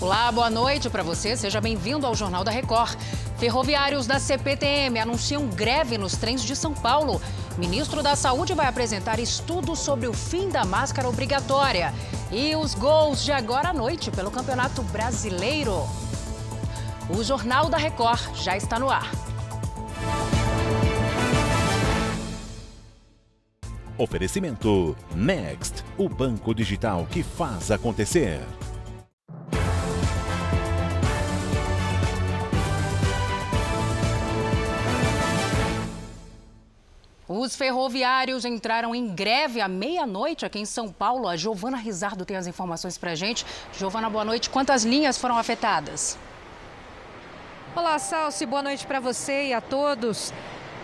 Olá, boa noite para você. Seja bem-vindo ao Jornal da Record. Ferroviários da CPTM anunciam greve nos trens de São Paulo. Ministro da Saúde vai apresentar estudos sobre o fim da máscara obrigatória. E os gols de agora à noite pelo Campeonato Brasileiro. O Jornal da Record já está no ar. Oferecimento Next, o banco digital que faz acontecer. Os ferroviários entraram em greve à meia-noite aqui em São Paulo. A Giovana Rizardo tem as informações pra gente. Giovana, boa noite. Quantas linhas foram afetadas? Olá, Salsi. Boa noite para você e a todos.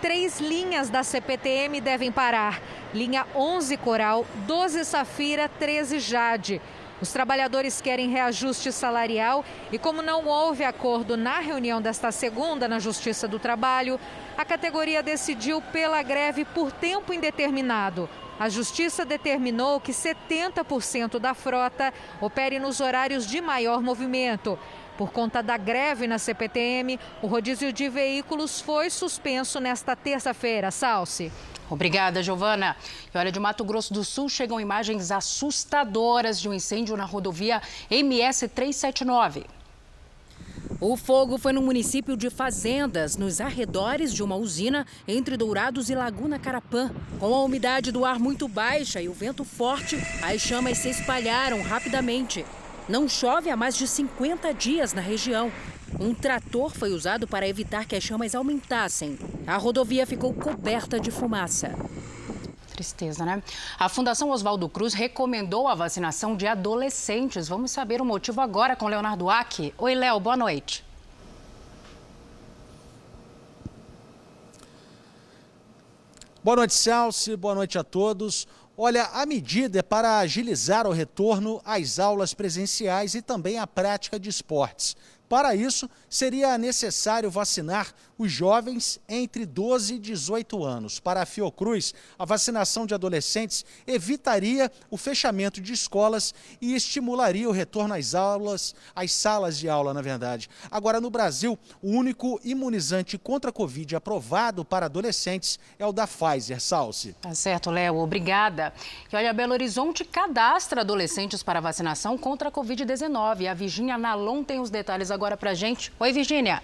3 linhas da CPTM devem parar. Linha 11 Coral, 12 Safira, 13 Jade. Os trabalhadores querem reajuste salarial e, como não houve acordo na reunião desta segunda na Justiça do Trabalho, a categoria decidiu pela greve por tempo indeterminado. A Justiça determinou que 70% da frota opere nos horários de maior movimento. Por conta da greve na CPTM, o rodízio de veículos foi suspenso nesta terça-feira. Salsi. Obrigada, Giovana. E olha, de Mato Grosso do Sul chegam imagens assustadoras de um incêndio na rodovia MS 379. O fogo foi no município de Fazendas, nos arredores de uma usina entre Dourados e Laguna Carapã. Com a umidade do ar muito baixa e o vento forte, as chamas se espalharam rapidamente. Não chove há mais de 50 dias na região. Um trator foi usado para evitar que as chamas aumentassem. A rodovia ficou coberta de fumaça. Tristeza, né? A Fundação Oswaldo Cruz recomendou a vacinação de adolescentes. Vamos saber o motivo agora com Leonardo Aki. Oi, Léo, boa noite. Boa noite, Celso. Boa noite a todos. Olha, a medida é para agilizar o retorno às aulas presenciais e também à prática de esportes. Para isso, seria necessário vacinar os jovens entre 12 e 18 anos. Para a Fiocruz, a vacinação de adolescentes evitaria o fechamento de escolas e estimularia o retorno às aulas, às salas de aula, na verdade. Agora, no Brasil, o único imunizante contra a Covid aprovado para adolescentes é o da Pfizer. Salce. Tá certo, Léo. Obrigada. E olha, Belo Horizonte cadastra adolescentes para vacinação contra a Covid-19. A Virgínia Nalon tem os detalhes agora pra gente. Oi, Virgínia.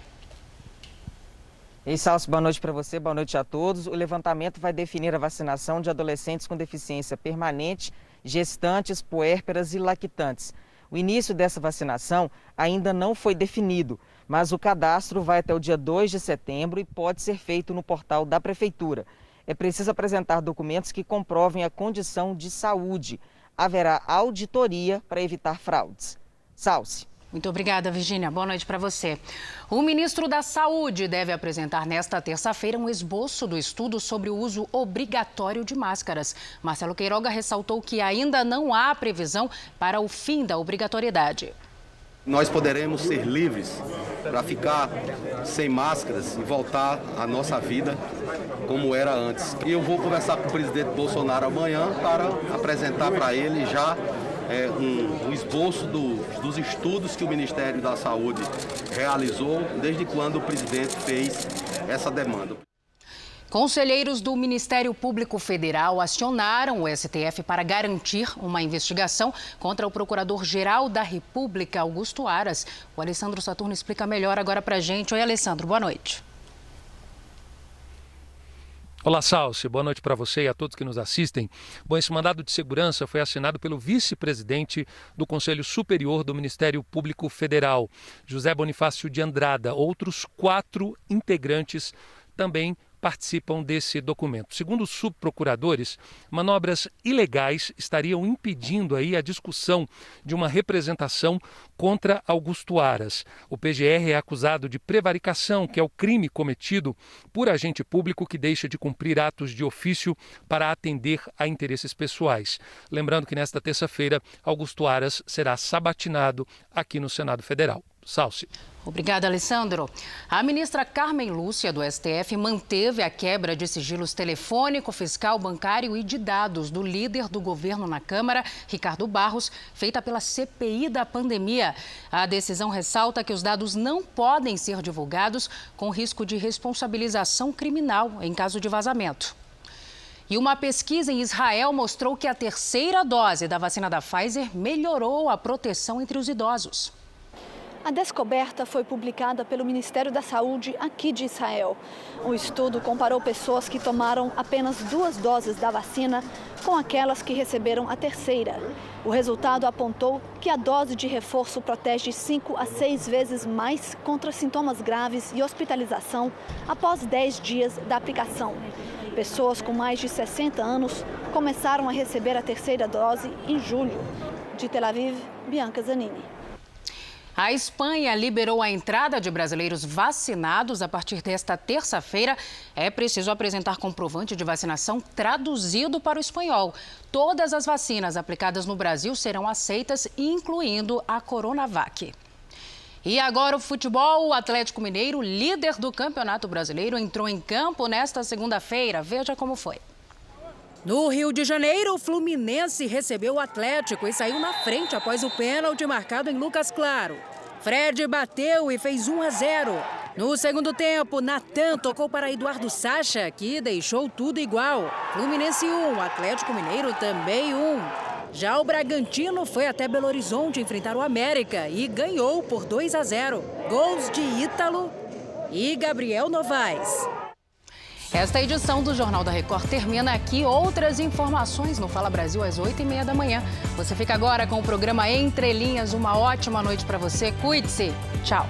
Ei, Salso, boa noite para você, boa noite a todos. O levantamento vai definir a vacinação de adolescentes com deficiência permanente, gestantes, puérperas e lactantes. O início dessa vacinação ainda não foi definido, mas o cadastro vai até o dia 2 de setembro e pode ser feito no portal da Prefeitura. É preciso apresentar documentos que comprovem a condição de saúde. Haverá auditoria para evitar fraudes. Salce. Muito obrigada, Virgínia. Boa noite para você. O ministro da Saúde deve apresentar nesta terça-feira um esboço do estudo sobre o uso obrigatório de máscaras. Marcelo Queiroga ressaltou que ainda não há previsão para o fim da obrigatoriedade. Nós poderemos ser livres para ficar sem máscaras e voltar à nossa vida como era antes. E eu vou conversar com o presidente Bolsonaro amanhã para apresentar para ele já um esboço dos estudos que o Ministério da Saúde realizou desde quando o presidente fez essa demanda. Conselheiros do Ministério Público Federal acionaram o STF para garantir uma investigação contra o Procurador-Geral da República, Augusto Aras. O Alessandro Saturno explica melhor agora para a gente. Oi, Alessandro, boa noite. Olá, Salce. Boa noite para você e a todos que nos assistem. Bom, esse mandado de segurança foi assinado pelo vice-presidente do Conselho Superior do Ministério Público Federal, José Bonifácio de Andrada. Outros 4 integrantes também participam desse documento. Segundo os subprocuradores, manobras ilegais estariam impedindo aí a discussão de uma representação contra Augusto Aras. O PGR é acusado de prevaricação, que é o crime cometido por agente público que deixa de cumprir atos de ofício para atender a interesses pessoais. Lembrando que nesta terça-feira, Augusto Aras será sabatinado aqui no Senado Federal. Salce. Obrigada, Alessandro. A ministra Carmen Lúcia, do STF, manteve a quebra de sigilos telefônico, fiscal, bancário e de dados do líder do governo na Câmara, Ricardo Barros, feita pela CPI da pandemia. A decisão ressalta que os dados não podem ser divulgados com risco de responsabilização criminal em caso de vazamento. E uma pesquisa em Israel mostrou que a terceira dose da vacina da Pfizer melhorou a proteção entre os idosos. A descoberta foi publicada pelo Ministério da Saúde aqui de Israel. O estudo comparou pessoas que tomaram apenas 2 doses da vacina com aquelas que receberam a terceira. O resultado apontou que a dose de reforço protege 5 a 6 vezes mais contra sintomas graves e hospitalização após 10 dias da aplicação. Pessoas com mais de 60 anos começaram a receber a terceira dose em julho. De Tel Aviv, Bianca Zanini. A Espanha liberou a entrada de brasileiros vacinados a partir desta terça-feira. É preciso apresentar comprovante de vacinação traduzido para o espanhol. Todas as vacinas aplicadas no Brasil serão aceitas, incluindo a Coronavac. E agora o futebol. O Atlético Mineiro, líder do Campeonato Brasileiro, entrou em campo nesta segunda-feira. Veja como foi. No Rio de Janeiro, o Fluminense recebeu o Atlético e saiu na frente após o pênalti marcado em Lucas Claro. Fred bateu e fez 1-0. No segundo tempo, Natan tocou para Eduardo Sacha, que deixou tudo igual. Fluminense 1, Atlético Mineiro também 1. Já o Bragantino foi até Belo Horizonte enfrentar o América e ganhou por 2-0. Gols de Ítalo e Gabriel Novaes. Esta edição do Jornal da Record termina aqui. Outras informações no Fala Brasil às 8h30 da manhã. Você fica agora com o programa Entre Linhas. Uma ótima noite para você. Cuide-se. Tchau.